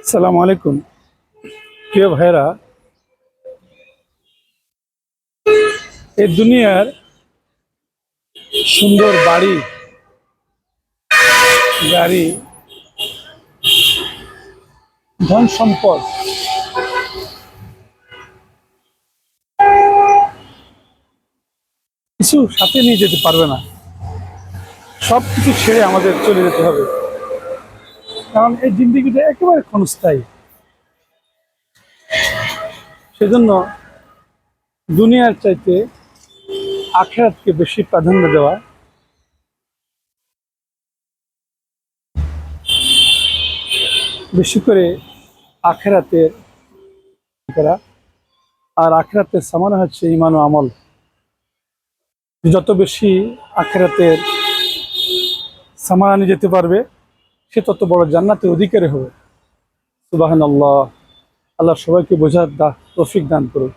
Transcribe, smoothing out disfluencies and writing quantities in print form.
আসসালামু আলাইকুম প্রিয় ভাইরা। এই দুনিয়ার সুন্দর বাড়ি, গাড়ি, ধন সম্পদ কিছু সাথে নিয়ে যেতে পারবে না। সব কিছু ছেড়ে আমাদের চলে যেতে হবে, কারণ এই জিন্দেগিটা একেবারে ক্ষণস্থায়ী। সেজন্য দুনিয়ার চাইতে আখিরাতকে বেশি প্রাধান্য দেওয়া, বেশি করে আখিরাতের করা। আর আখিরাতের সামানা হচ্ছে ঈমান ও আমল। যত বেশি আখিরাতের সামানা নিয়ে যেতে পারবে, সে তত বড় জান্নাতের অধিকারী হবে। সুবহানাল্লাহ। আল্লাহ সবাইকে বোঝার তৌফিক দান করুন।